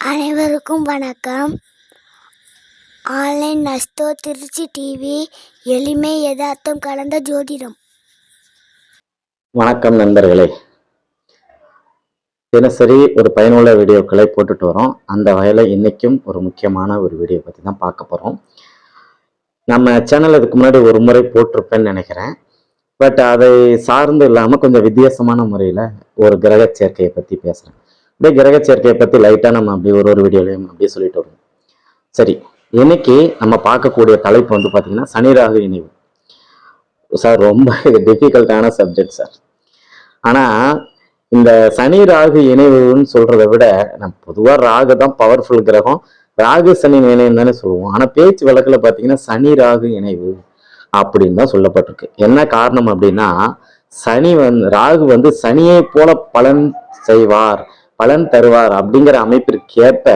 அனைவருக்கும் வணக்கம். Online நஸ்தோ Trichy TV, எளிமை யதார்த்தம் கலந்த ஜோதிடம். வணக்கம் நண்பர்களே. தினசரி ஒரு பயனுள்ள வீடியோக்களை போட்டுட்டு வரோம். அந்த வகையில் இன்னைக்கும் ஒரு முக்கியமான ஒரு வீடியோ பற்றி தான் பார்க்க போகிறோம். நம்ம சேனல் இதுக்கு முன்னாடி ஒரு முறை போட்டிருப்பேன்னு நினைக்கிறேன். பட் அதை சார்ந்து இல்லாமல் கொஞ்சம் வித்தியாசமான முறையில் ஒரு கிரக சேர்க்கையை பற்றி பேசுகிறேன். அப்படியே கிரக சேர்க்கையை பற்றி லைட்டாக நம்ம அப்படி ஒரு வீடியோலையும் அப்படியே சொல்லிட்டு வருவோம். சரி, இன்னைக்கு நம்ம பார்க்கக்கூடிய தலைப்பு வந்து பார்த்தீங்கன்னா சனி ராகு இணைவு. சார் ரொம்ப டிஃபிகல்ட்டான சப்ஜெக்ட் சார். ஆனால் இந்த சனி ராகு இணைவுன்னு சொல்றதை விட நம்ம பொதுவாக ராகு தான் பவர்ஃபுல் கிரகம், ராகு சனி இணையம் தானே சொல்லுவோம். ஆனால் பேச்சு வழக்கில் பார்த்தீங்கன்னா சனி ராகு இணைவு அப்படின்னு தான் சொல்லப்பட்டிருக்கு. என்ன காரணம் அப்படின்னா, ராகு வந்து சனியை போல பலன் செய்வார், பலன் தருவார் அப்படிங்கிற அமைப்பிற்கேற்ப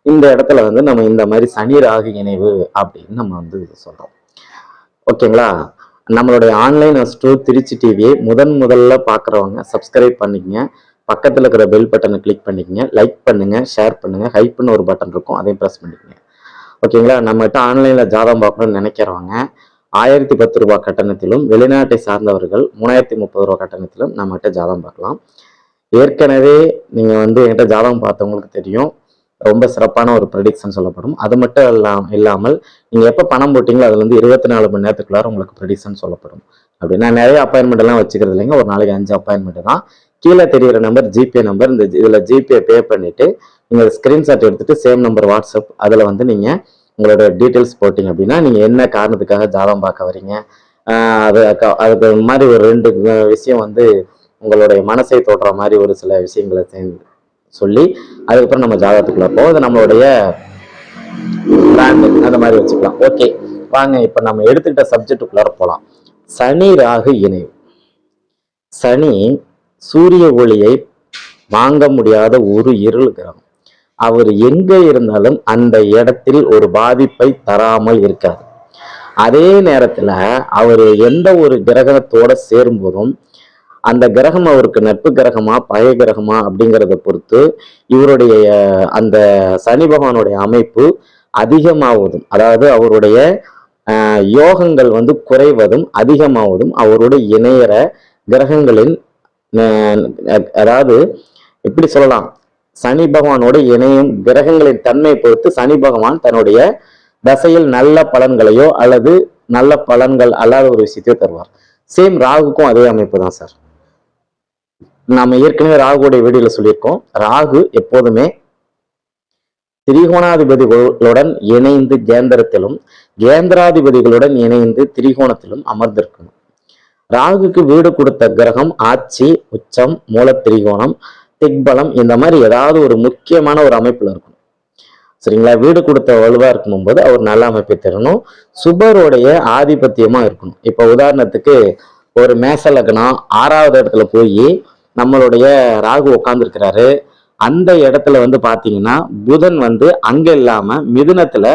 இந்த இடத்துல வந்து நம்ம இந்த மாதிரி சனி ராகு இணைவு அப்படின்னு நம்ம வந்து சொல்றோம். ஓகேங்களா? நம்மளுடைய ஆன்லைன் அஸ்ட்ரோ திருச்சி டிவியை முதல்ல பார்க்குறவங்க சப்ஸ்கிரைப் பண்ணிக்கங்க, பக்கத்தில் இருக்கிற பெல் பட்டனை கிளிக் பண்ணிக்கங்க, லைக் பண்ணுங்க, ஷேர் பண்ணுங்க, ஹைப்னு ஒரு பட்டன் இருக்கும், அதையும் ப்ரெஸ் பண்ணிக்கங்க. ஓகேங்களா? நம்மகிட்ட ஆன்லைனில் ஜாதகம் பார்க்கணும்னு நினைக்கிறவங்க 1010 ரூபாய் கட்டணத்திலும், வெளிநாட்டை சார்ந்தவர்கள் 3030 ரூபாய் கட்டணத்திலும் நம்மகிட்ட ஜாதகம் பார்க்கலாம். ஏற்கனவே நீங்கள் வந்து என்கிட்ட ஜாதகம் பார்த்தவங்களுக்கு தெரியும், ரொம்ப சிறப்பான ஒரு ப்ரெடிக்ஷன் சொல்லப்படும். அது மட்டும் இல்லாமல் நீங்கள் எப்போ பணம் போட்டிங்களோ அதுல இருந்து 24 மணி நேரத்துக்குள்ளார உங்களுக்கு ப்ரெடிக்ஷன் சொல்லப்படும். அப்படின்னா நிறைய அப்பாயின்மெண்ட் எல்லாம் வச்சுக்கிறது இல்லைங்க, ஒரு நாளைக்கு 5 அப்பாயின்மெண்ட் தான். கீழே தெரிகிற நம்பர் ஜிபே நம்பர், இந்த இதில் ஜிபே பே பண்ணிட்டு நீங்கள் ஸ்க்ரீன்ஷாட் எடுத்துட்டு சேம் நம்பர் வாட்ஸ்அப், அதில் வந்து நீங்கள் உங்களோட டீட்டெயில்ஸ் போட்டிங்க அப்படின்னா நீங்கள் என்ன காரணத்துக்காக ஜாதகம் பார்க்க வரீங்க, அதுக்கு மாதிரி ஒரு 2 விஷயம் வந்து உங்களுடைய மனசை தோற்ற மாதிரி ஒரு சில விஷயங்களை சொல்லி அதுக்கப்புறம் நம்ம ஜாதகத்துக்குள்ள போவோம். அது நம்மளுடைய பிராண்ட் அந்த மாதிரி வச்சுக்கலாம். ஓகே, வாங்க இப்போ நம்ம எடுத்துக்கிட்ட சப்ஜெக்டுக்குள்ளார போகலாம். சனி ராகு இணைவு. சனி சூரிய ஒளியை வாங்க முடியாத ஒரு இருள் கிரகம். அவர் எங்க இருந்தாலும் அந்த இடத்தில் ஒரு பாதிப்பை தராமல் இருக்காது. அதே நேரத்துல அவர் எந்த ஒரு கிரகத்தோட சேரும் போதும் அந்த கிரகம் அவருக்கு நட்பு கிரகமா பகை கிரகமா அப்படிங்கிறத பொறுத்து இவருடைய அந்த சனி பகவானுடைய அமைப்பு அதிகமாவதும், அதாவது அவருடைய யோகங்கள் வந்து குறைவதும் அதிகமாவதும் அவருடைய இணையற கிரகங்களின், அதாவது எப்படி சொல்லலாம், சனி பகவானோட இணையும் கிரகங்களின் தன்மையை பொறுத்து சனி பகவான் தன்னுடைய தசையில் நல்ல பலன்களையோ அல்லது நல்ல பலன்கள் அல்லாத ஒரு விஷயத்தையோ தருவார். சேம் ராகுக்கும் அதே அமைப்பு தான் சார். நாம ஏற்கனவே ராகுடைய வீடியோல சொல்லியிருக்கோம், ராகு எப்போதுமே திரிகோணாதிபதிகளுடன் இணைந்து கேந்திரத்திலும், கேந்திராதிபதிகளுடன் இணைந்து திரிகோணத்திலும் அமர்ந்திருக்கணும். ராகுக்கு வீடு கொடுத்த கிரகம் ஆட்சி, உச்சம், மூல திரிகோணம், திக்பலம், இந்த மாதிரி ஏதாவது ஒரு முக்கியமான ஒரு அமைப்புல இருக்கணும். சரிங்களா? வீடு கொடுத்த வலுவா இருக்கணும் போது அவர் நல்ல அமைப்பை தரணும். சுபருடைய ஆதிபத்தியமா இருக்கணும். இப்ப உதாரணத்துக்கு ஒரு மேச லக்னம் 6வது இடத்துல போய் நம்மளுடைய ராகு உட்கார்ந்துருக்கிறாரு. அந்த இடத்துல வந்து பாத்தீங்கன்னா புதன் வந்து அங்க இல்லாம மிதுனத்துல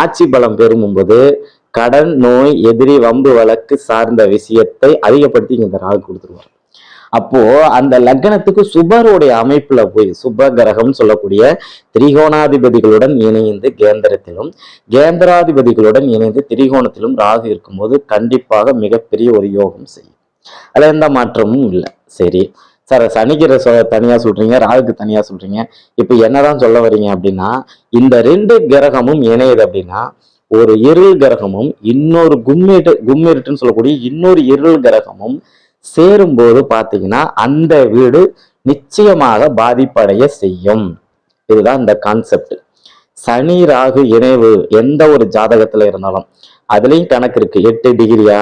ஆட்சி பலம் பெறும்போது கடன், நோய், எதிரி, வம்பு வழக்கு சார்ந்த விஷயத்தை அதிகப்படுத்தி இந்த ராகு கொடுத்துருவார். அப்போ அந்த லக்னத்துக்கு சுபருடைய அமைப்புல போய் சுப கிரகம் சொல்லக்கூடிய திரிகோணாதிபதிகளுடன் இணைந்து கேந்திரத்திலும், கேந்திராதிபதிகளுடன் இணைந்து திரிகோணத்திலும் ராகு இருக்கும்போது கண்டிப்பாக மிகப்பெரிய ஒரு யோகம் செய்யும். அதுல எந்த மாற்றமும் இல்லை. சரி சார், சனிக்கு தனியா சொல்றீங்க, ராகுக்கு தனியா சொல்றீங்க, இப்ப என்னதான் சொல்ல வரீங்க அப்படின்னா, இந்த 2 கிரகமும் இணையுது அப்படின்னா ஒரு இருள் கிரகமும் இன்னொரு கும்மிருட்டுன்னு சொல்லக்கூடிய இன்னொரு இருள் கிரகமும் சேரும்போது பாத்தீங்கன்னா அந்த வீடு நிச்சயமாக பாதிப்படைய செய்யும். இதுதான் இந்த கான்செப்ட். சனி ராகு இணைவு எந்த ஒரு ஜாதகத்துல இருந்தாலும் அதுலயும் கணக்கு இருக்கு. 8 டிகிரியா,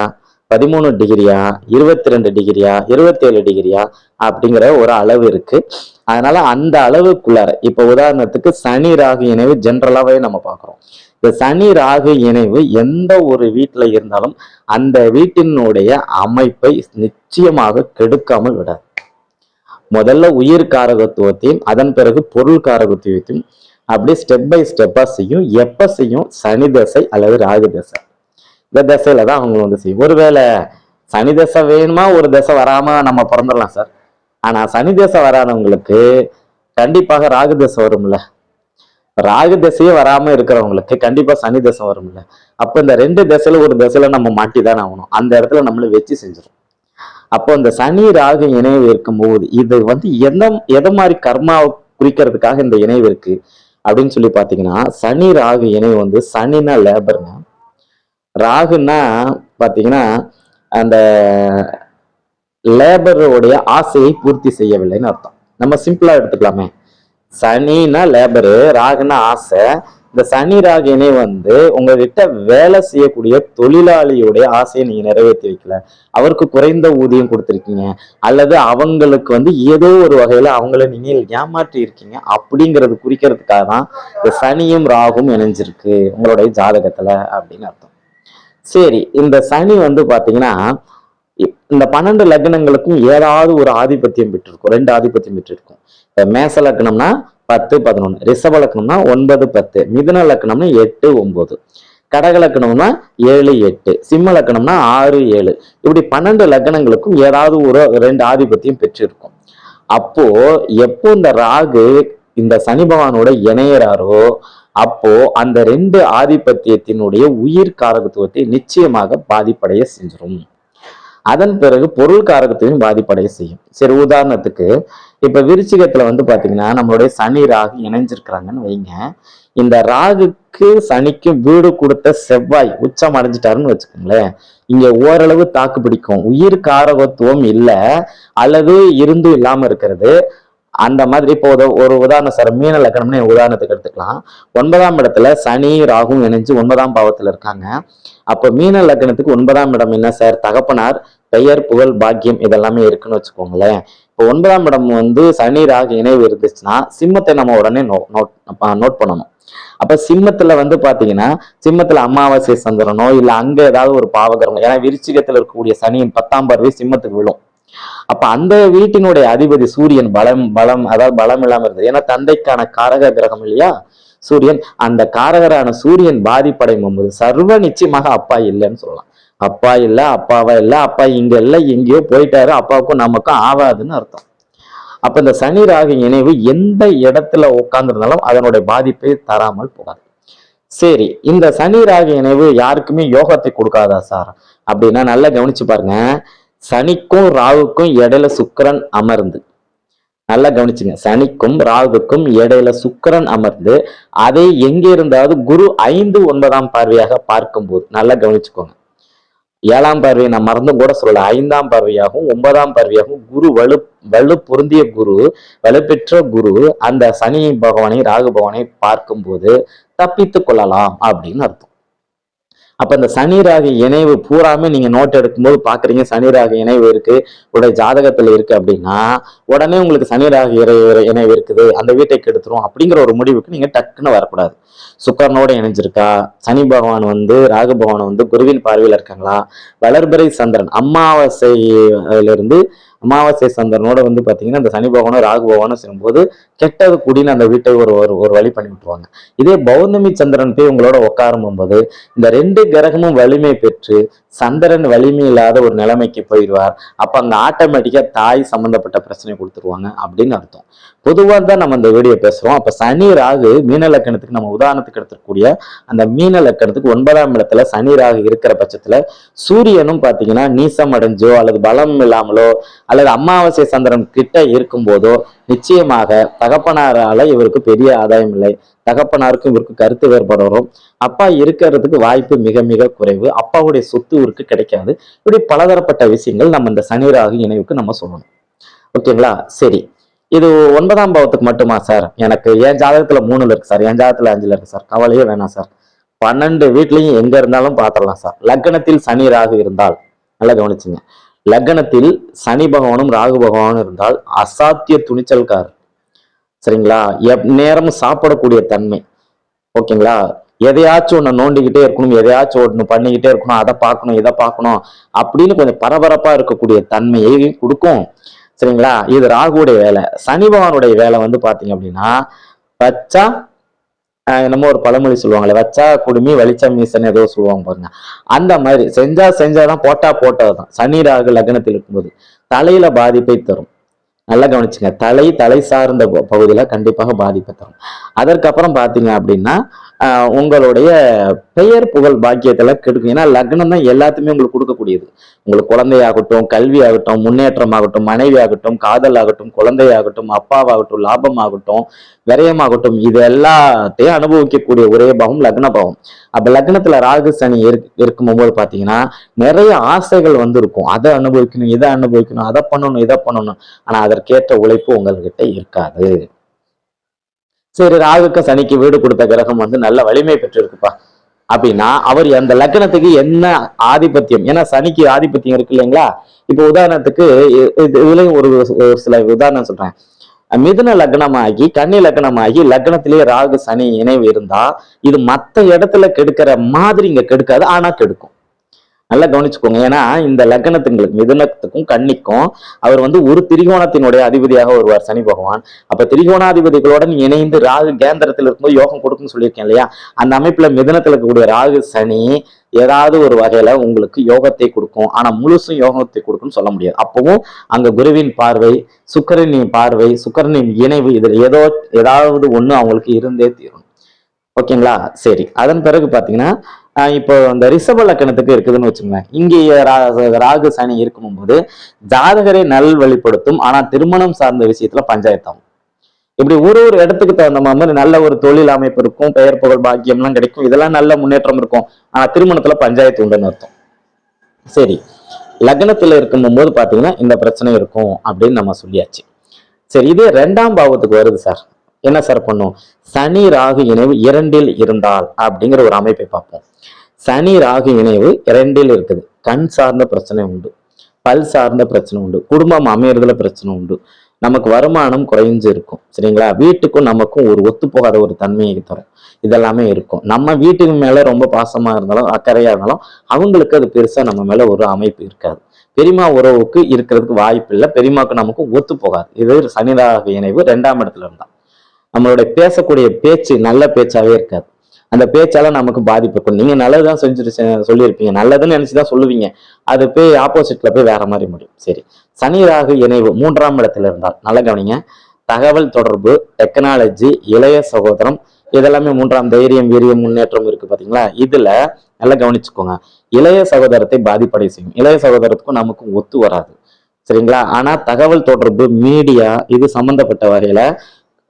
13 டிகிரியா, 22 டிகிரியா, 27 டிகிரியா அப்படிங்கிற ஒரு அளவு இருக்கு. அதனால அந்த அளவுக்குள்ளார இப்ப உதாரணத்துக்கு சனி ராகு இணைவு ஜென்ரலாவே நம்ம பார்க்கிறோம். இந்த சனி ராகு இணைவு எந்த ஒரு வீட்டுல இருந்தாலும் அந்த வீட்டினுடைய அமைப்பை நிச்சயமாக கெடுக்காமல் விடாது. முதல்ல உயிர் காரகத்துவத்தையும் அதன் பிறகு பொருள் காரகத்துவத்தையும் அப்படியே ஸ்டெப் பை ஸ்டெப்பா செய்யும். எப்ப செய்யும்? சனி தசை அல்லது ராகு தசை. இந்த தசையில தான் அவங்க வந்து செய்யும். ஒருவேளை சனி தசை வேணுமா, ஒரு தசை வராம நம்ம பிறந்துடலாம் சார். ஆனா சனி தசை வராதவங்களுக்கு கண்டிப்பாக ராகு தசை வரும்ல. ராகு திசையே வராம இருக்கிறவங்களுக்கு கண்டிப்பா சனி திசை வரும்ல. அப்ப இந்த 2 திசையில ஒரு திசையில நம்ம மாட்டிதான் ஆகணும். அந்த இடத்துல நம்மள வச்சு செஞ்சிடும். அப்போ இந்த சனி ராகு இணைவு இருக்கும்போது இது எதை மாதிரி கர்மாவை குறிக்கிறதுக்காக இந்த இணைவு இருக்கு அப்படின்னு சொல்லி பாத்தீங்கன்னா, சனி ராகு இணைவு சனினா லேபருங்க, ராகுன்னா பாத்தீங்கன்னா அந்த லேபருடைய ஆசையை பூர்த்தி செய்யவில்லைன்னு அர்த்தம். நம்ம சிம்பிளா எடுத்துக்கலாமே, சனினா லேபரு, ராகுனா ஆசை. இந்த சனி ராகு இணை உங்ககிட்ட வேலை செய்யக்கூடிய தொழிலாளியுடைய ஆசையை நீங்க நிறைவேற்றி வைக்கல, அவருக்கு குறைந்த ஊதியம் கொடுத்துருக்கீங்க, அல்லது அவங்களுக்கு ஏதோ ஒரு வகையில அவங்கள நீங்க ஏமாற்றி இருக்கீங்க அப்படிங்கிறது குறிக்கிறதுக்காக தான் இந்த சனியும் ராகும் இணைஞ்சிருக்கு உங்களுடைய ஜாதகத்துல அப்படின்னு அர்த்தம். சரி, இந்த சனி பாத்தீங்கன்னா இந்த 12 லக்னங்களுக்கும் ஏதாவது ஒரு ஆதிபத்தியம் பெற்றிருக்கும், 2 ஆதிபத்தியம் பெற்றிருக்கும். இப்ப மேச லக்னம்னா 10, 11, ரிஷப லக்னம்னா 9, 10, மிதுன லக்னம்னா 8, 9, கடக லக்னம்னா 7, 8, சிம்ம லக்னம்னா 6, 7, இப்படி 12 லக்னங்களுக்கும் ஏதாவது ஒரு 2 ஆதிபத்தியம் பெற்றிருக்கும். அப்போ எப்போ இந்த ராகு இந்த சனி பகவானோட இணையறாரோ அப்போ அந்த 2 ஆதிபத்தியத்தினுடைய உயிர் காரகத்துவத்தை நிச்சயமாக பாதிப்படைய செஞ்சிடும். அதன் பிறகு பொருள் காரகத்தையும் பாதிப்படைய செய்யும். சரி, உதாரணத்துக்கு இப்ப விருச்சிகத்துல பாத்தீங்கன்னா நம்மளுடைய சனி ராகு இணைஞ்சிருக்கிறாங்கன்னு வைங்க. இந்த ராகுக்கு சனிக்கும் வீடு கொடுத்த செவ்வாய் உச்சம் அடைஞ்சிட்டாருன்னு வச்சுக்கோங்களேன். இங்க ஓரளவு தாக்கு பிடிக்கும், உயிர் காரகத்துவம் இல்லை அல்லது இருந்தும் இல்லாம இருக்கிறது. அந்த மாதிரி இப்போ ஒரு உதாரணம் சார், மீன லக்னம்னு உதாரணத்துக்கு எடுத்துக்கலாம். 9ஆம் இடத்துல சனி ராகும் இணைஞ்சு 9ஆம் பாவத்துல இருக்காங்க. அப்ப மீன லக்னத்துக்கு 9ஆம் இடம் என்ன சார்? தகப்பனார், பெயர், புகழ், பாக்கியம் இதெல்லாமே இருக்குன்னு வச்சுக்கோங்களேன். இப்போ 9ஆம் இடம் சனி ராகு இணைவு இருந்துச்சுன்னா சிம்மத்தை நம்ம உடனே நோட் பண்ணணும். அப்ப சிம்மத்துல பாத்தீங்கன்னா சிம்மத்துல அமாவாசை சந்திரனோ இல்ல அங்க ஏதாவது ஒரு பாவகரமோ, ஏன்னா விருச்சிகத்துல இருக்கக்கூடிய சனியின் 10ஆம் பார்வை சிம்மத்துக்கு விழும். அப்ப அந்த வீட்டினுடைய அதிபதி சூரியன் அதாவது பலம் இல்லாம இருந்தது. ஏன்னா தந்தைக்கான காரக கிரகம் இல்லையா சூரியன். அந்த காரகரான சூரியன் பாதிப்படையும் போது சர்வ நிச்சயமாக அப்பா இல்லைன்னு சொல்லலாம். அப்பா இல்ல, அப்பாவா இல்ல, அப்பா இங்க இல்ல, எங்கேயோ போயிட்டாரு, அப்பாவுக்கும் நமக்கும் ஆவாதுன்னு அர்த்தம். அப்ப இந்த சனி ராகு இணைவு எந்த இடத்துல உட்கார்ந்துருந்தாலும் அதனுடைய பாதிப்பை தராமல் போகாது. சரி, இந்த சனி ராகு இணைவு யாருக்குமே யோகத்தை கொடுக்காதா சார் அப்படின்னா நல்லா கவனிச்சு பாருங்க. சனிக்கும் ராகுக்கும் இடையில சுக்கிரன் அமர்ந்து, நல்லா கவனிச்சுங்க, சனிக்கும் ராகுக்கும் இடையில சுக்கிரன் அமர்ந்து அதை எங்க இருந்தாவது குரு 5, 9ஆம் பார்வையாக பார்க்கும்போது நல்லா கவனிச்சுக்கோங்க. 7ஆம் பார்வையை நான் மறந்தும் கூட சொல்லல, 5ஆம் பார்வையாகவும் 9ஆம் பார்வையாகவும் குரு வலு பொருந்திய குரு, வலுப்பெற்ற குரு அந்த சனி பகவானை ராகு பகவானை பார்க்கும்போது தப்பித்து கொள்ளலாம் அப்படின்னு அர்த்தம். அப்ப இந்த சனி ராகு இணைவு பூராமே நீங்க நோட் எடுக்கும்போது பாக்குறீங்க சனி ராகு இணைவு இருக்கு உடைய ஜாதகத்துல இருக்கு அப்படின்னா உடனே உங்களுக்கு சனி ராகு இணைவு இருக்குது, அந்த வீட்டை கெடுத்துரும் அப்படிங்கிற ஒரு முடிவுக்கு நீங்க டக்குன்னு வரக்கூடாது. சுக்கரனோட இணைஞ்சிருக்கா, சனி பகவான் ராகு பகவான் குருவின் பார்வையில இருக்காங்களா, வளர்பிறை சந்திரன் அமாவாசையிலிருந்து அமாவாசை சந்திரனோட பாத்தீங்கன்னா இந்த சனி பகவானும் ராகு பகவானும் சேரும்போது கெட்டது கூடின்னு அந்த வீட்டை ஒரு வழி பண்ணி விட்டுருவாங்க. இதே பௌர்ணமி சந்திரன் போய் உங்களோட உட்காரும் போது இந்த 2 கிரகமும் வலிமை பெற்று சந்திரன் வலிமை இல்லாத ஒரு நிலைமைக்கு போயிடுவார். அப்ப அங்க ஆட்டோமேட்டிக்கா தாய் சம்பந்தப்பட்ட பிரச்சனை கொடுத்துருவாங்க அப்படின்னு அர்த்தம். பொதுவாக தான் நம்ம இந்த வீடியோ பேசுறோம். அப்ப சனி ராகு மீன லக்கணத்துக்கு நம்ம உதாரணத்துக்கு எடுத்துக்கூடிய அந்த மீன லக்கணத்துக்கு 9ஆம் இடத்துல சனி ராகு இருக்கிற பட்சத்துல சூரியனும் பாத்தீங்கன்னா நீசம் அடைஞ்சோ அல்லது பலம் இல்லாமலோ அல்லது அமாவாசை சந்திரன் கிட்ட இருக்கும் போதோ நிச்சயமாக தகப்பனாரால இவருக்கு பெரிய ஆதாயம் இல்லை, தகப்பனாருக்கும் இவருக்கு கருத்து வேறுபாடு வரும், அப்பா இருக்கிறதுக்கு வாய்ப்பு மிக மிக குறைவு, அப்பாவுடைய சொத்து இவருக்கு கிடைக்காது. இப்படி பலதரப்பட்ட விஷயங்கள் நம்ம இந்த சனி ராகு இணைவுக்கு நம்ம சொல்லணும். ஓகேங்களா? சரி, இது 9ஆம் பாவத்துக்கு மட்டுமா சார்? எனக்கு என் ஜாதகத்துல 3ல இருக்கு சார், என் ஜாதகத்துல 5ல இருக்கு சார், கவலையே வேணாம் சார். 12 வீட்லயும் எங்க இருந்தாலும் பாத்திரலாம் சார். லக்னத்தில் சனி ராகு இருந்தால் நல்லா கவனிச்சுங்க, லக்னத்தில் சனி பகவானும் ராகு பகவானும் இருந்தால் அசாத்திய துணிச்சல்கார், சரிங்களா? நேரமும் சாப்பிடக்கூடிய தன்மை, ஓகேங்களா? எதையாச்சும் ஒன்று நோண்டிக்கிட்டே இருக்கணும், எதையாச்சும் ஒன்று பண்ணிக்கிட்டே இருக்கணும், அதை பார்க்கணும் இதை பார்க்கணும் அப்படின்னு கொஞ்சம் பரபரப்பா இருக்கக்கூடிய தன்மையை கொடுக்கும், சரிங்களா? இது ராகுடைய வேலை. சனி பகவானுடைய வேலை பாத்தீங்க அப்படின்னா வச்சா என்னமோ ஒரு பழமொழி சொல்லுவாங்களே, வச்சா குடுமி வலிச்சா மீசன் ஏதோ சொல்லுவாங்க பாருங்க, அந்த மாதிரி செஞ்சாதான் போட்டா போட்டதுதான். சனி ராகு லக்னத்தில் இருக்கும்போது தலையில பாதிப்பை தரும். நல்லா கவனிச்சுங்க. தலை சார்ந்த பகுதியில கண்டிப்பாக பாதிப்பை தரும். அதற்கப்புறம் பாத்தீங்க அப்படின்னா உங்களுடைய பெயர் புகழ் பாக்கியத்துல கெடுக்கும். ஏன்னா லக்னம் தான் எல்லாத்தையுமே உங்களுக்கு கொடுக்கக்கூடியது. உங்களுக்கு குழந்தையாகட்டும், கல்வி ஆகட்டும், முன்னேற்றம் ஆகட்டும், மனைவி ஆகட்டும், காதல் ஆகட்டும், குழந்தையாகட்டும், அப்பாவாகட்டும், லாபம் ஆகட்டும், விரயமாகட்டும், இது எல்லாத்தையும் அனுபவிக்கக்கூடிய ஒரே பாவம் லக்ன பாவம். அப்ப லக்னத்துல ராகு சனி இருக்கும்போது பாத்தீங்கன்னா நிறைய ஆசைகள் வந்து இருக்கும். அதை அனுபவிக்கணும், இதை அனுபவிக்கணும், அதை பண்ணணும், இதை பண்ணணும். ஆனா அதற்கேற்ற உழைப்பு உங்கள்கிட்ட இருக்காது. சரி, ராகுக்கு சனிக்கு வீடு கொடுத்த கிரகம் வந்து நல்ல வலிமை பெற்றிருக்குப்பா அப்படின்னா அவர் அந்த லக்னத்துக்கு என்ன ஆதிபத்தியம், ஏன்னா சனிக்கு ஆதிபத்தியம் இருக்கு இல்லைங்களா. இப்போ உதாரணத்துக்கு இதுலயும் ஒரு சில உதாரணம் சொல்றேன். மிதுன லக்னமாகி கன்னி லக்னமாகி லக்னத்திலேயே ராகு சனி இணைவு இருந்தா இது மற்ற இடத்துல கெடுக்கிற மாதிரி இங்க கெடுக்காது, ஆனா கெடுக்கும். நல்லா கவனிச்சுக்கோங்க. ஏன்னா இந்த லக்னத்துங்களுக்கு மிதுனத்துக்கும் கன்னிக்கும் அவர் வந்து ஒரு திரிகோணத்தினுடைய அதிபதியாக வருவார் சனி பகவான். அப்ப திரிகோணாதிபதிகளுடன் இணைந்து ராகு கேந்திரத்தில் இருக்கும்போது யோகம் கொடுக்குன்னு சொல்லியிருக்கேன் இல்லையா. அந்த அமைப்புல மிதுனத்துல இருக்கக்கூடிய ராகு சனி ஏதாவது ஒரு வகையில உங்களுக்கு யோகத்தை கொடுக்கும். ஆனா முழுசும் யோகத்தை கொடுக்கும்னு சொல்ல முடியாது. அப்பவும் அங்க குருவின் பார்வை, சுக்கிரனின் பார்வை, சுக்கிரனின் இணைவு, இதுல ஏதாவது ஒண்ணு அவங்களுக்கு இருந்தே தீரும். ஓகேங்களா. சரி, அதன் பிறகு பாத்தீங்கன்னா இப்போ அந்த ரிஷப லக்கணத்துக்கு இருக்குதுன்னு வச்சுக்கோங்களேன். இங்கே ராகு சனி இருக்கும் போது ஜாதகரை நல்வழிப்படுத்தும், ஆனா திருமணம் சார்ந்த விஷயத்துல பஞ்சாயத்தாகும். இப்படி ஒரு இடத்துக்கு தகுந்த மாதிரி நல்ல ஒரு தொழில் அமைப்பு இருக்கும், பெயர் புகழ் பாக்கியம் எல்லாம் கிடைக்கும், இதெல்லாம் நல்ல முன்னேற்றம் இருக்கும். ஆனா திருமணத்துல பஞ்சாயத்து உண்டுன்னு அர்த்தம். சரி, லக்னத்துல இருக்கும் போது பாத்தீங்கன்னா இந்த பிரச்சனை இருக்கும் அப்படின்னு நம்ம சொல்லியாச்சு. சரி, இது 2ஆம் பாவத்துக்கு வருது சார். என்ன சார் பண்ணும்? சனி ராகு இணைவு 2இல் இருந்தால் அப்படிங்கிற ஒரு அமைப்பை பார்ப்போம். சனி ராகு இணைவு 2இல் இருக்குது. கண் சார்ந்த பிரச்சனை உண்டு, பல் சார்ந்த பிரச்சனை உண்டு, குடும்பம் அமையறதுல பிரச்சனை உண்டு, நமக்கு வருமானம் குறைஞ்சு இருக்கும். சரிங்களா. வீட்டுக்கும் நமக்கும் ஒரு ஒத்து போகாத ஒரு தன்மையை தரும். இதெல்லாமே இருக்கும். நம்ம வீட்டுக்கு மேல ரொம்ப பாசமா இருந்தாலும் அக்கறையா இருந்தாலும் அவங்களுக்கு அது பெருசா நம்ம மேல ஒரு அமைப்பு இருக்காது. பெரியமா உறவுக்கு இருக்கிறதுக்கு வாய்ப்பு இல்லை. பெரியமாக்கு நமக்கு ஒத்து போகாது. இது சனி ராகு இணைவு 2ஆம் இடத்துல இருந்தா நம்மளுடைய பேசக்கூடிய பேச்சு நல்ல பேச்சாவே இருக்காது. அந்த பேச்சால நமக்கு பாதிப்பு இருக்கும். நீங்க நல்லதுதான் சொல்லியிருப்பீங்க, நல்லதுன்னு நினைச்சுதான் சொல்லுவீங்க, அது போய் ஆப்போசிட்ல போய் வேற மாதிரி முடியும். சரி, சனி ராகு இணைவு 3ஆம் இடத்துல இருந்தால் நல்ல கவனிங்க. தகவல் தொடர்பு, டெக்னாலஜி, இளைய சகோதரம், இதெல்லாமே 3ஆம் தைரியம், வீரியம், முன்னேற்றம் இருக்கு பாத்தீங்களா. இதுல நல்லா கவனிச்சுக்கோங்க. இளைய சகோதரத்தை பாதிப்படை செய்யும். இளைய சகோதரத்துக்கும் நமக்கும் ஒத்து வராது. சரிங்களா. ஆனா தகவல் தொடர்பு, மீடியா, இது சம்பந்தப்பட்ட வகையில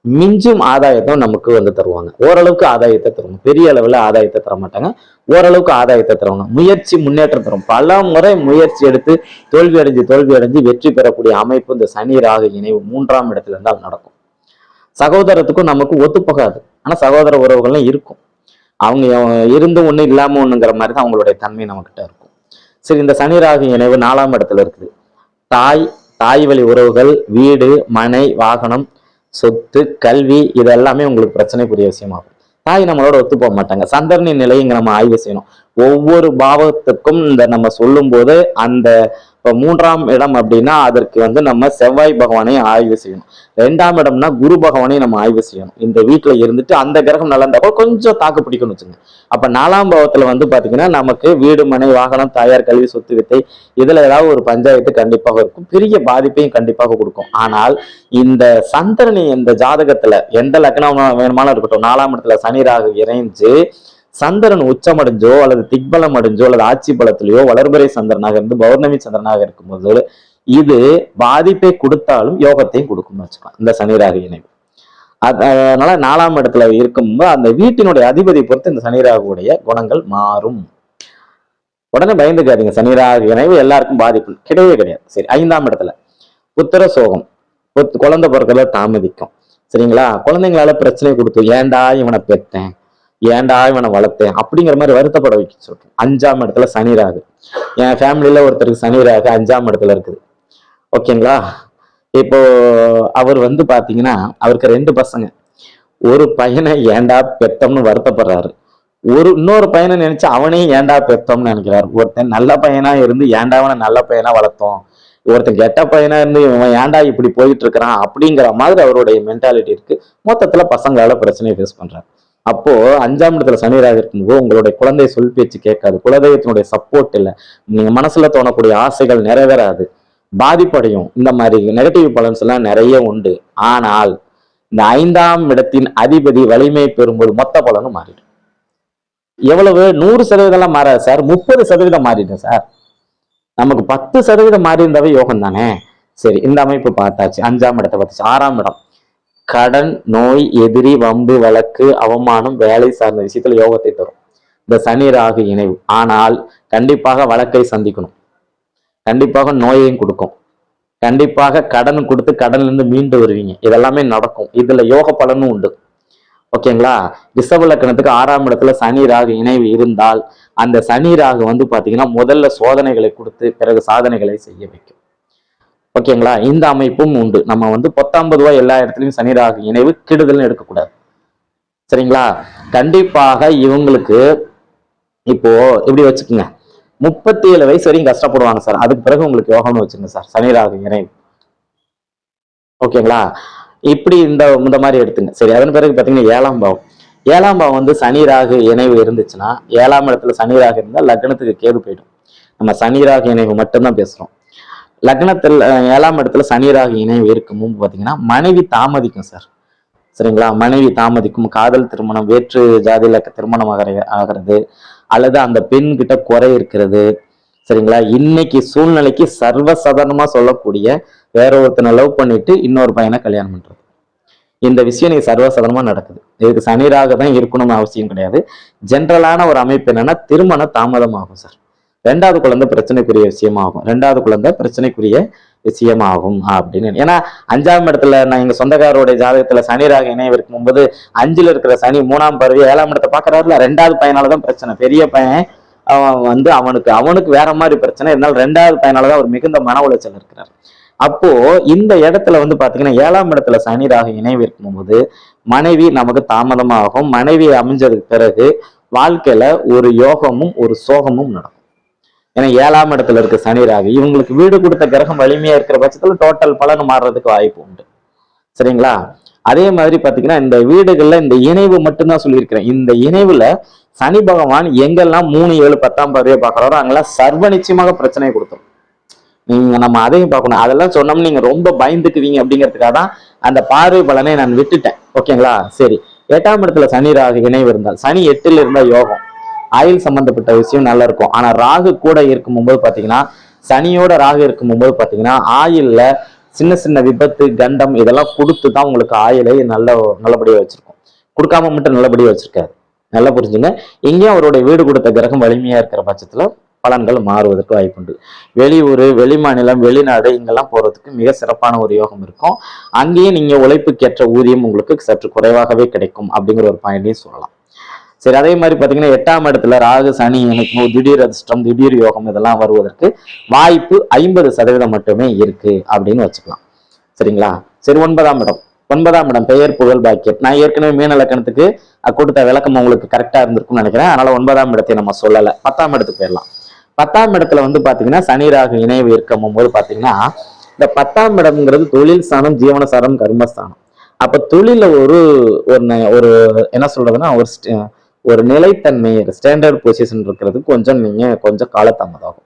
மிஞ்சும் ஆதாயத்தை நமக்கு வந்து தருவாங்க. ஓரளவுக்கு ஆதாயத்தை தருவாங்க, பெரிய அளவுல ஆதாயத்தை தர மாட்டாங்க, ஓரளவுக்கு ஆதாயத்தை தருவாங்க. முயற்சி முன்னேற்றம் தரும். பல முறை முயற்சி எடுத்து தோல்வி அடைஞ்சு வெற்றி பெறக்கூடிய அமைப்பு இந்த சனி ராகு இணைவு 3ஆம் இடத்துல இருந்தால் நடக்கும். சகோதரத்துக்கும் நமக்கு ஒத்து போகாது, ஆனா சகோதர உறவுகள்லாம் இருக்கும். அவங்க இருந்து ஒண்ணு இல்லாம ஒண்ணுங்கிற மாதிரி தான் அவங்களுடைய தன்மை நம்மகிட்ட இருக்கும். சரி, இந்த சனி ராகு இணைவு 4ஆம் இடத்துல இருக்குது. தாய் வழி உறவுகள், வீடு, மனை, வாகனம், சொத்து, கல்வி, இதெல்லாமே உங்களுக்கு பிரச்சனைக்குரிய விஷயமாகும். தாய் நம்மளோட ஒத்து போக மாட்டாங்க. சந்திரனின் நிலையை இங்க நம்ம ஆய்வு செய்யணும். ஒவ்வொரு பாவத்துக்கும் இந்த நம்ம சொல்லும் போது அந்த 3ஆம் இடம் அப்படின்னா அதற்கு வந்து நம்ம செவ்வாய் பகவானை ஆய்வு செய்யணும். 2ஆம் இடம்னா குரு பகவானை நம்ம ஆய்வு செய்யணும். இந்த வீட்டுல இருந்துட்டு அந்த கிரகம் நல்லா இருந்தா கொஞ்சம் தாக்கு பிடிக்கணும்னு வச்சுங்க. அப்ப 4ஆம் பாவத்துல வந்து பாத்தீங்கன்னா நமக்கு வீடு, மனை, வாகனம், தாயார், கல்வி, சொத்து, வித்தை, இதுல ஏதாவது ஒரு பஞ்சாயத்து கண்டிப்பாக இருக்கும். பெரிய பாதிப்பையும் கண்டிப்பாக கொடுக்கும். ஆனால் இந்த சந்திரனி இந்த ஜாதகத்துல எந்த லக்னம் வேணுமானு இருக்கட்டும், 4ஆம் இடத்துல சனி ராகு இணைஞ்சு சந்திரன் உச்சமடைஞ்சோ அல்லது திக்பலம் அடைஞ்சோ அல்லது ஆட்சி பலத்திலேயோ வளர்பிறை சந்திரனாக இருந்து பௌர்ணமி சந்திரனாக இருக்கும்போது இது பாதிப்பை கொடுத்தாலும் யோகத்தையும் கொடுக்கும்னு வச்சுக்கலாம் இந்த சனி ராகு இணைவு. அதனால 4ஆம் இடத்துல இருக்கும்போது அந்த வீட்டினுடைய அதிபதி பொறுத்து இந்த சனி ராகுடைய குணங்கள் மாறும். உடனே பயந்துக்காதீங்க, சனி ராகு இணைவு எல்லாருக்கும் பாதிப்பு கிடையவே கிடையாது. சரி, 5ஆம் இடத்துல புத்திர சோகம், குழந்தை பிறக்கல தாமதிக்கும். சரிங்களா. குழந்தைங்களால பிரச்சனை கொடுத்து ஏன்டா இவனை பெற்றேன், ஏன்டா இவனை வளர்த்தேன் அப்படிங்கிற மாதிரி வருத்தப்பட வைக்க சொல்றோம். 5ஆம் இடத்துல சனி ராகு. என் ஃபேமிலியில ஒருத்தருக்கு சனி ராகு 5ஆம் இடத்துல இருக்குது. ஓகேங்களா. இப்போ அவர் வந்து பாத்தீங்கன்னா அவருக்கு 2 பசங்க. ஒரு பையனை ஏன்டா பெத்தோம்னு வருத்தப்படுறாரு, இன்னொரு பையனை நினைச்சு அவனையும் ஏன்டா பெத்தோம்னு நினைக்கிறாரு. ஒருத்தன் நல்ல பையனா இருந்து ஏன்டா அவனை நல்ல பையனா வளர்த்தோம், ஒருத்தன் கெட்ட பையனா இருந்து இவன் ஏன்டா இப்படி போயிட்டு இருக்கிறான் அப்படிங்கிற மாதிரி அவருடைய மென்டாலிட்டி இருக்கு. மொத்தத்துல பசங்களால பிரச்சனையை ஃபேஸ் பண்றாரு. அப்போ 5ஆம் இடத்துல சனி ராகு இருக்கும்போது உங்களுடைய குழந்தை சொல் பேச்சு கேட்காது, குலதெய்வத்தினுடைய சப்போர்ட் இல்லை, நீங்க மனசுல தோணக்கூடிய ஆசைகள் நிறைவேறாது, பாதிப்படையும். இந்த மாதிரி நெகட்டிவ் பலன்ஸ் எல்லாம் நிறைய உண்டு. ஆனால் இந்த 5ஆம் இடத்தின் அதிபதி வலிமை பெறும்போது மொத்த பலனும் மாறிடும். எவ்வளவு? 100% மாறாது சார், 30% மாறிடும் சார். நமக்கு 10% மாறி இருந்தாவே யோகம் தானே. சரி, இந்த அமைப்பு பார்த்தாச்சு. 5ஆம் இடத்தை பார்த்தாச்சு. 6ஆம் இடம் கடன், நோய், எதிரி, வம்பு, வழக்கு, அவமானம், வேலை சார்ந்த விஷயத்துல யோகத்தை தரும் இந்த சனி ராகு இணைவு. ஆனால் கண்டிப்பாக வழக்கை சந்திக்கணும், கண்டிப்பாக நோயையும் கொடுக்கும், கண்டிப்பாக கடன் கொடுத்து கடன்ல இருந்து மீண்டு வருவீங்க. இதெல்லாமே நடக்கும். இதுல யோக பலனும் உண்டு. ஓகேங்களா? ரிஷப லக்னத்துக்கு 6ஆம் இடத்துல சனி ராகு இணைவு இருந்தால் அந்த சனி ராகு வந்து பாத்தீங்கன்னா முதல்ல சோதனைகளை கொடுத்து பிறகு சாதனைகளை செய்ய வைக்கும். ஓகேங்களா? இந்த அமைப்பும் உண்டு. நம்ம வந்து 19 ரூபாய் எல்லா இடத்துலயும் சனி ராகு இணைவு கெடுதல்னு எடுக்கக்கூடாது. சரிங்களா? கண்டிப்பாக இவங்களுக்கு இப்போ இப்படி வச்சுக்கோங்க, 37 வயசு வரைக்கும் கஷ்டப்படுவாங்க சார். அதுக்கு பிறகு உங்களுக்கு யோகம்னு வச்சுங்க சார், சனி ராகு இணைவு. ஓகேங்களா? இப்படி இந்த மாதிரி எடுத்துங்க. சரி, அதன் பிறகு பாத்தீங்கன்னா 7ஆம் பாவம். 7ஆம் பாவம் வந்து சனி ராகு இணைவு இருந்துச்சுன்னா, 7ஆம் இடத்துல சனி ராகு இருந்தால் லக்னத்துக்கு கேது போயிடும். நம்ம சனி ராகு இணைவு மட்டும்தான் பேசுறோம். லக்னத்தில் 7ஆம் இடத்துல சனி ராகு இணைவு இருக்கும் பாத்தீங்கன்னா மனைவி தாமதிக்கும் சார். சரிங்களா? மனைவி தாமதிக்கும், காதல் திருமணம், வேற்று ஜாதியில திருமணம் ஆகிறது, அல்லது அந்த பெண் கிட்ட குறை இருக்கிறது. சரிங்களா? இன்னைக்கு சூழ்நிலைக்கு சர்வசாதாரணமா சொல்லக்கூடிய வேற ஒருத்தனை லவ் பண்ணிட்டு இன்னொரு பையனை கல்யாணம் பண்றது, இந்த விஷயம் நீ சர்வசாதாரணமா நடக்குது. இதுக்கு சனி ராகு தான் இருக்கணும்னு அவசியம் கிடையாது. ஜென்ரலான ஒரு அமைப்பு என்னன்னா திருமணம் தாமதம் ஆகும் சார். 2வது குழந்தை பிரச்சனைக்குரிய விஷயமாகும். 2வது குழந்தை பிரச்சனைக்குரிய விஷயமாகும் அப்படின்னு. ஏன்னா 5ஆம் இடத்துல நான் எங்க சொந்தக்காரோடைய ஜாதகத்துல சனி ராகு இணைவு இருக்கும்போது 5ல் இருக்கிற சனி 3ஆம் பார்வை 7ஆம் இடத்தை பாக்குறாருல, 2வது பையனாலதான் பிரச்சனை. பெரிய பையன் அவன் வந்து அவனுக்கு வேற மாதிரி பிரச்சனை இருந்தாலும் 2வது பையனாலதான் அவர் மிகுந்த மன உளைச்சல் இருக்கிறார். அப்போ இந்த இடத்துல வந்து பாத்தீங்கன்னா 7ஆம் இடத்துல சனி ராகு இணைவு இருக்கும்போது மனைவி நமக்கு தாமதமாகும். மனைவி அமைஞ்சதுக்கு பிறகு வாழ்க்கையில ஒரு யோகமும் ஒரு சோகமும் நடக்கும். ஏன்னா 7ஆம் இடத்துல இருக்க சனி ராகு இவங்களுக்கு வீடு கொடுத்த கிரகம் வலிமையா இருக்கிற பட்சத்துல டோட்டல் பலன் மாறுறதுக்கு வாய்ப்பு உண்டு. சரிங்களா? அதே மாதிரி பாத்தீங்கன்னா இந்த வீடுகள்ல இந்த இணைவு மட்டும்தான் சொல்லியிருக்கிறேன். இந்த இணைவுல சனி பகவான் எங்கெல்லாம் 3, 7, 10ஆம் பார்வையை பாக்குறாரோ அங்கெல்லாம் சர்வ நிச்சயமாக பிரச்சனையை கொடுத்துரும். நீங்க நம்ம அதையும் பார்க்கணும். அதெல்லாம் சொன்னோம்னு நீங்க ரொம்ப பயந்துக்குவீங்க அப்படிங்கிறதுக்காக தான் அந்த பார்வை பலனை நான் விட்டுட்டேன். ஓகேங்களா? சரி, 8ஆம் இடத்துல சனி ராகு இணைவு இருந்தால், சனி 8ல் இருந்தா யோகம், ஆயுள் சம்பந்தப்பட்ட விஷயம் நல்லா இருக்கும். ஆனா ராகு கூட இருக்கும்போது பாத்தீங்கன்னா, சனியோட ராகு இருக்கும்போது பாத்தீங்கன்னா ஆயுள்ல சின்ன சின்ன விபத்து, கண்டம் இதெல்லாம் கொடுத்து தான் உங்களுக்கு ஆயுளை நல்லபடியா வச்சிருக்கும். கொடுக்காம மட்டும் நல்லபடியா வச்சிருக்காரு. நல்லா புரிஞ்சுங்க. இங்கேயும் அவருடைய வீடு கொடுத்த கிரகம் வலிமையா இருக்கிற பட்சத்துல பலன்கள் மாறுவதற்கு வாய்ப்புண்டு. வெளியூர், வெளிமாநிலம், வெளிநாடு இங்கெல்லாம் போறதுக்கு மிக சிறப்பான ஒரு யோகம் இருக்கும். அங்கேயும் நீங்க உழைப்புக்கேற்ற ஊதியம் உங்களுக்கு சற்று குறைவாகவே கிடைக்கும் அப்படிங்கிற ஒரு பாயிண்டையும் சொல்லலாம். சரி, அதே மாதிரி பாத்தீங்கன்னா 8ஆம் இடத்துல ராகு சனி எனக்கு திடீர் அதிர்ஷ்டம், திடீர் யோகம் இதெல்லாம் வருவதற்கு வாய்ப்பு 50% மட்டுமே இருக்கு அப்படின்னு வச்சுக்கலாம். சரிங்களா? சரி, 9ஆம் இடம். 9ஆம் இடம் பெயர், புகழ், பாக்கியம். நான் ஏற்கனவே மீன லக்கணத்துக்கு கொடுத்த விளக்கம் உங்களுக்கு கரெக்டா இருந்திருக்கும்னு நினைக்கிறேன். அதனால 9ஆம் இடத்தை நம்ம சொல்லல. 10ஆம் இடத்துக்கு போயிடலாம். 10ஆம் இடத்துல வந்து பாத்தீங்கன்னா சனி ராகு இணைவு இருக்கும் போது பாத்தீங்கன்னா இந்த 10ஆம் இடம்ங்கிறது தொழில் ஸ்தானம், ஜீவனஸ்தானம், கர்மஸ்தானம். அப்ப தொழில ஒரு என்ன சொல்றதுன்னா ஒரு நிலைத்தன்மை, ஸ்டாண்டர்ட் பொசிஷன் இருக்கிறது கொஞ்சம் காலதாமதமாகும்.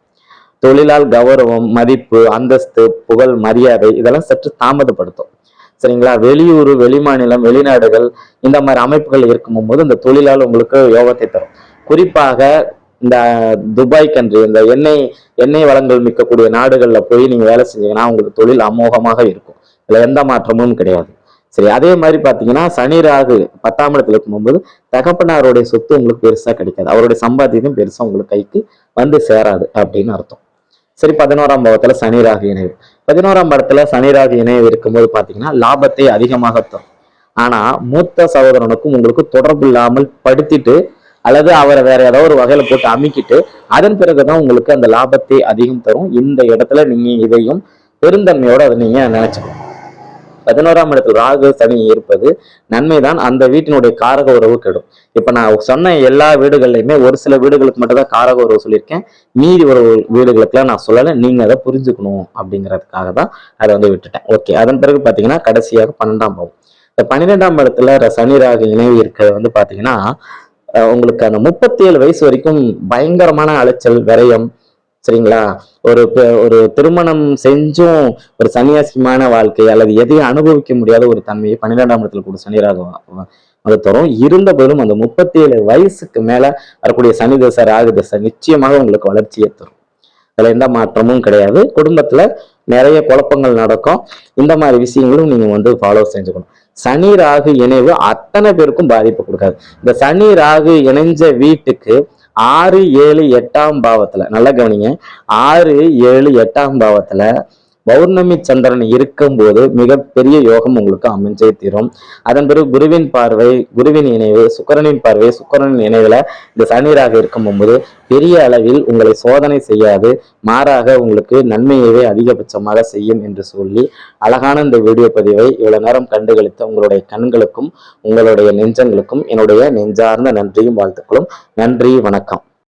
தொழிலால் கௌரவம், மதிப்பு, அந்தஸ்து, புகழ், மரியாதை இதெல்லாம் சற்று தாமதப்படுத்தும். சரிங்களா? வெளியூர், வெளிமாநிலம், வெளிநாடுகள் இந்த மாதிரி அமைப்புகள் இருக்கும்போது இந்த தொழிலால் உங்களுக்கு யோகத்தை தரும். குறிப்பாக இந்த துபாய் கண்ட்ரி, இந்த எண்ணெய் வளங்கள் மிக்கக்கூடிய நாடுகள்ல போய் நீங்க வேலை செஞ்சீங்கன்னா உங்களுக்கு தொழில் அமோகமாக இருக்கும். இதுல எந்த மாற்றமும் கிடையாது. சரி, அதே மாதிரி பாத்தீங்கன்னா சனி ராகு 10ஆம் இடத்துல இருக்கும்போது தகப்பனாருடைய சொத்து உங்களுக்கு பெருசா கிடைக்காது. அவருடைய சம்பாத்தியம் பெருசா உங்களுக்கு கைக்கு வந்து சேராது அப்படின்னு அர்த்தம். சரி, 11ஆம் பாவத்துல சனி ராகு இணைவு. 11ஆம் இடத்துல சனி ராகு இணைவு இருக்கும்போது பாத்தீங்கன்னா லாபத்தை அதிகமாக தரும். ஆனா மூத்த சகோதரனுக்கும் உங்களுக்கு தொடர்பு இல்லாமல் படுத்திட்டு அல்லது அவரை வேற ஏதாவது ஒரு வகையில போட்டு அமுக்கிட்டு அதன் பிறகுதான் உங்களுக்கு அந்த லாபத்தை அதிகம் தரும். இந்த இடத்துல நீங்க இதையும் பெருந்தன்மையோட அதை நீங்க நினைச்சுக்கணும். 11ஆம் இடத்துல ராகு சனி இருப்பது நன்மைதான். அந்த வீட்டினுடைய காரக உறவு கெடும். இப்ப நான் சொன்ன எல்லா வீடுகள்லையுமே ஒரு சில வீடுகளுக்கு மட்டும் தான் காரக உறவு சொல்லியிருக்கேன். மீதி ஒரு வீடுகளுக்குலாம் நான் சொல்லலை. நீங்க அதை புரிஞ்சுக்கணும் அப்படிங்கிறதுக்காக தான் அதை வந்து விட்டுட்டேன். ஓகே, அதன் பிறகு பாத்தீங்கன்னா கடைசியாக 12ஆம் பாவம். இந்த 12ஆம் இடத்துல சனி ராகு இணைவு இருக்கிறது வந்து பாத்தீங்கன்னா உங்களுக்கு அந்த 37 வயசு வரைக்கும் பயங்கரமான அலைச்சல், விரயம், சரிங்களா? ஒரு திருமணம் செஞ்சும் ஒரு சன்னியாசிமான வாழ்க்கை அல்லது எதையும் அனுபவிக்க முடியாத ஒரு தன்மையை 12ஆம் இடத்துல கூட சனி ராகு அது தரும். இருந்தபோதும் அந்த 37 வயசுக்கு மேல வரக்கூடிய சனி தசை ராகு தசை நிச்சயமாக உங்களுக்கு வளர்ச்சியை தரும். அதுல எந்த மாற்றமும் கிடையாது. குடும்பத்துல நிறைய குழப்பங்கள் நடக்கும். இந்த மாதிரி விஷயங்களும் நீங்க ஃபாலோ செஞ்சுக்கணும். சனி ராகு இணைவு அத்தனை பேருக்கும் பாதிப்பு கொடுக்காது. இந்த சனி ராகு இணைஞ்ச வீட்டுக்கு 6, 7, 8ஆம் பாவத்துல நல்லா கவனிங்க. 6, 7, 8ஆம் பாவத்துல பௌர்ணமி சந்திரன் இருக்கும்போது மிகப்பெரிய யோகம் உங்களுக்கு அமைஞ்சே தீரும். அதன் பிறகு குருவின் பார்வை, குருவின் இணைவு, சுக்கிரனின் பார்வை, சுக்கிரனின் இணைவுல இந்த சனி ராகு இருக்கும்போது பெரிய அளவில் உங்களை சோதனை செய்யாது, மாறாக உங்களுக்கு நன்மையவே அதிகபட்சமாக செய்யும் என்று சொல்லி அழகான இந்த வீடியோ பதிவை இவ்வளவு நேரம் கண்டுகளித்த உங்களுடைய கண்களுக்கும் உங்களுடைய நெஞ்சங்களுக்கும் என்னுடைய நெஞ்சார்ந்த நன்றியும் வாழ்த்துக்களும். நன்றி, வணக்கம்.